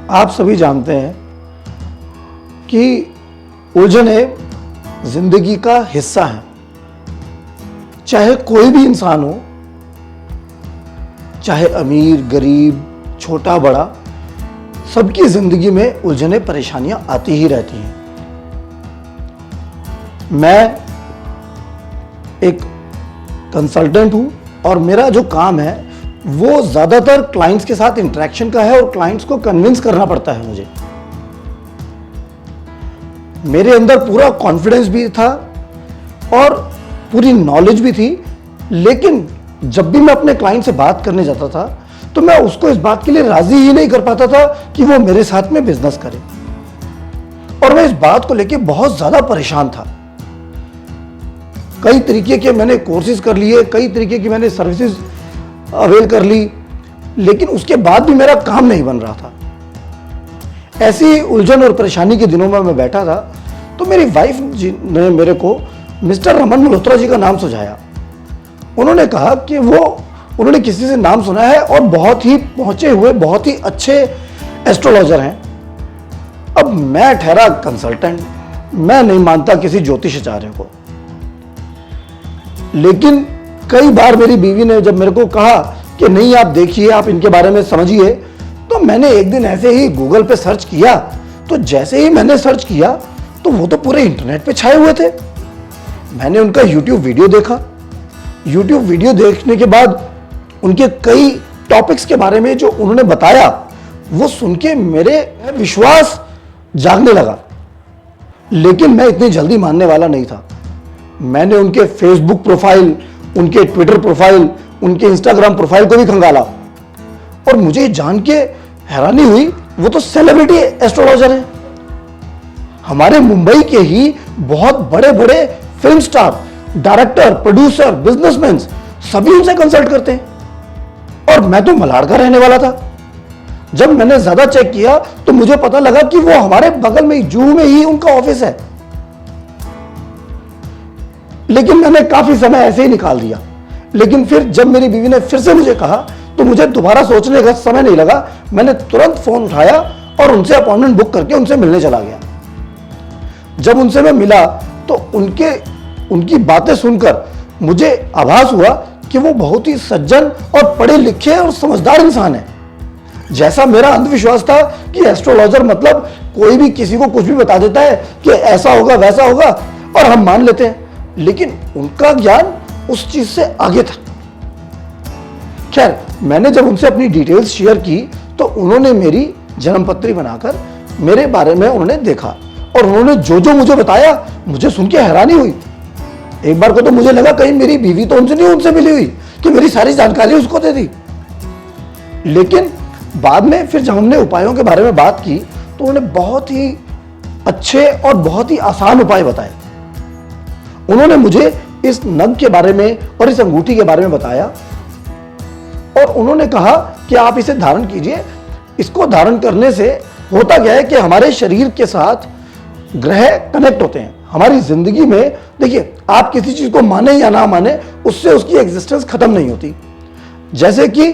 आप सभी जानते हैं कि उलझनें जिंदगी का हिस्सा है। चाहे कोई भी इंसान हो, चाहे अमीर गरीब छोटा बड़ा, सबकी जिंदगी में उलझनें परेशानियां आती ही रहती हैं। मैं एक कंसल्टेंट हूं और मेरा जो काम है वो ज्यादातर क्लाइंट्स के साथ इंटरेक्शन का है और क्लाइंट्स को कन्विंस करना पड़ता है मुझे। मेरे अंदर पूरा कॉन्फिडेंस भी था और पूरी नॉलेज भी थी, लेकिन जब भी मैं अपने क्लाइंट से बात करने जाता था तो मैं उसको इस बात के लिए राजी ही नहीं कर पाता था कि वो मेरे साथ में बिजनेस करे। और मैं इस बात को लेकर बहुत ज्यादा परेशान था। कई तरीके के मैंने कोर्सेज कर लिए, कई तरीके की मैंने सर्विसेज अवेल कर ली, लेकिन उसके बाद भी मेरा काम नहीं बन रहा था। ऐसी उलझन और परेशानी के दिनों में मैं बैठा था तो मेरी वाइफ जी ने मेरे को मिस्टर रमन मल्होत्रा जी का नाम सुझाया। उन्होंने कहा कि उन्होंने किसी से नाम सुना है और बहुत ही पहुंचे हुए, बहुत ही अच्छे एस्ट्रोलॉजर हैं। अब मैं ठहरा कंसल्टेंट, मैं नहीं मानता किसी ज्योतिषाचार्य को, लेकिन कई बार मेरी बीवी ने जब मेरे को कहा कि नहीं आप देखिए, आप इनके बारे में समझिए, तो मैंने एक दिन ऐसे ही गूगल पे सर्च किया। तो जैसे ही मैंने सर्च किया तो वो तो पूरे इंटरनेट पे छाए हुए थे। मैंने उनका यूट्यूब वीडियो देखा। यूट्यूब वीडियो देखने के बाद उनके कई टॉपिक्स के बारे में जो उन्होंने बताया, वो सुन के मेरे विश्वास जागने लगा। लेकिन मैं इतनी जल्दी मानने वाला नहीं था। मैंने उनके फेसबुक प्रोफाइल, उनके ट्विटर प्रोफाइल, उनके इंस्टाग्राम प्रोफाइल को भी खंगाला और मुझे जान के हैरानी हुई, वो तो सेलिब्रिटी एस्ट्रोलॉजर हैं। हमारे मुंबई के ही बहुत बड़े बड़े film star, director, producer, businessman सभी उनसे कंसल्ट करते हैं। और मैं तो मलाड का रहने वाला था। जब मैंने ज्यादा चेक किया तो मुझे पता लगा कि वो हमारे बगल में ही, जूहू में ही उनका ऑफिस है। लेकिन मैंने काफी समय ऐसे ही निकाल दिया। लेकिन फिर जब मेरी बीवी ने फिर से मुझे कहा तो मुझे दोबारा सोचने का समय नहीं लगा। मैंने तुरंत फोन उठाया और उनसे अपॉइंटमेंट बुक करके उनसे मिलने चला गया। जब उनसे मैं मिला तो उनकी बातें सुनकर मुझे आभास हुआ कि वो बहुत ही सज्जन और पढ़े लिखे और समझदार इंसान है। जैसा मेरा अंधविश्वास था कि एस्ट्रोलॉजर मतलब कोई भी किसी को कुछ भी बता देता है कि ऐसा होगा वैसा होगा और हम मान लेते हैं, लेकिन उनका ज्ञान उस चीज से आगे था। खैर, मैंने जब उनसे अपनी डिटेल्स शेयर की तो उन्होंने मेरी जन्मपत्री बनाकर मेरे बारे में उन्होंने देखा और उन्होंने जो जो मुझे बताया, मुझे सुन के हैरानी हुई। एक बार को तो मुझे लगा कहीं मेरी बीवी तो उनसे मिली हुई कि मेरी सारी जानकारी उसको दे दी। लेकिन बाद में फिर जब हमने उपायों के बारे में बात की तो उन्होंने बहुत ही अच्छे और बहुत ही आसान उपाय बताए। उन्होंने मुझे इस नग के बारे में और इस अंगूठी के बारे में बताया और उन्होंने कहा कि आप इसे धारण कीजिए। इसको धारण करने से होता क्या है कि हमारे शरीर के साथ ग्रह कनेक्ट होते हैं। हमारी जिंदगी में देखिए, आप किसी चीज को माने या ना माने, उससे उसकी एग्जिस्टेंस खत्म नहीं होती। जैसे कि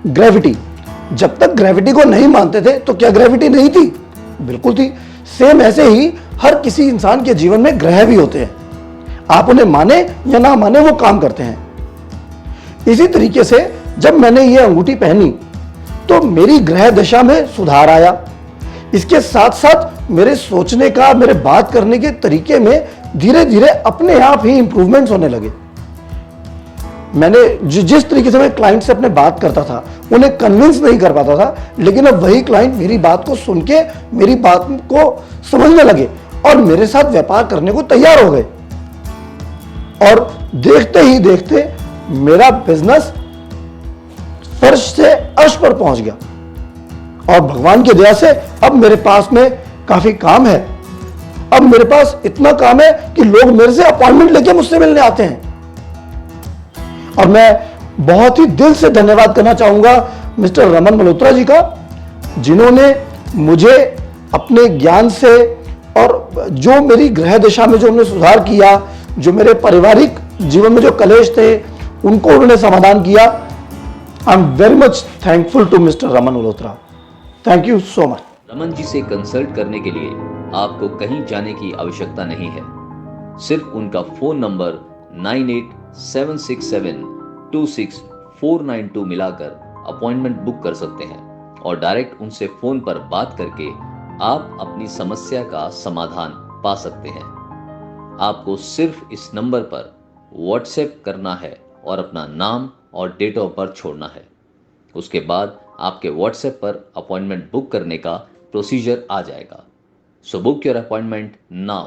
ग्रेविटी, जब तक ग्रेविटी को नहीं मानते थे तो क्या ग्रेविटी नहीं थी? बिल्कुल थी। सेम ऐसे ही हर किसी इंसान के जीवन में ग्रह भी होते हैं। आप उन्हें माने या ना माने, वो काम करते हैं। इसी तरीके से जब मैंने ये अंगूठी पहनी तो मेरी ग्रह दशा में सुधार आया। इसके साथ साथ मेरे सोचने का, मेरे बात करने के तरीके में धीरे धीरे अपने आप ही इंप्रूवमेंट्स होने लगे। मैंने जिस तरीके से मैं क्लाइंट से अपने बात करता था, उन्हें कन्विंस नहीं कर पाता था, लेकिन अब वही क्लाइंट मेरी बात को सुन के मेरी बात को समझने लगे और मेरे साथ व्यापार करने को तैयार हो गए। और देखते ही देखते मेरा बिजनेस फर्श से अर्श पर पहुंच गया और भगवान की दया से अब मेरे पास में काफी काम है। अब मेरे पास इतना काम है कि लोग मेरे से अपॉइंटमेंट लेके मुझसे मिलने आते हैं। और मैं बहुत ही दिल से धन्यवाद करना चाहूंगा मिस्टर रमन मल्होत्रा जी का, जिन्होंने मुझे अपने ज्ञान से और जो मेरी ग्रह दिशा में जो उन्होंने सुधार किया, जो मेरे पारिवारिक जीवन में जो कलेश थे उनको उन्होंने समाधान किया। I am very much thankful to mister Raman Malhotra. Thank you so much. Raman ji से कंसल्ट करने के लिए आपको कहीं जाने की आवश्यकता नहीं है। सिर्फ उनका फोन नंबर 9876726492 मिलाकर अपॉइंटमेंट बुक कर सकते हैं और डायरेक्ट उनसे फोन पर बात करके आप अपनी समस्या का समाधान पा सकते हैं। आपको सिर्फ इस नंबर पर व्हाट्सएप करना है और अपना नाम और डेट ऑफ बर्थ छोड़ना है। उसके बाद आपके व्हाट्सएप पर अपॉइंटमेंट बुक करने का प्रोसीजर आ जाएगा। So book your appointment now.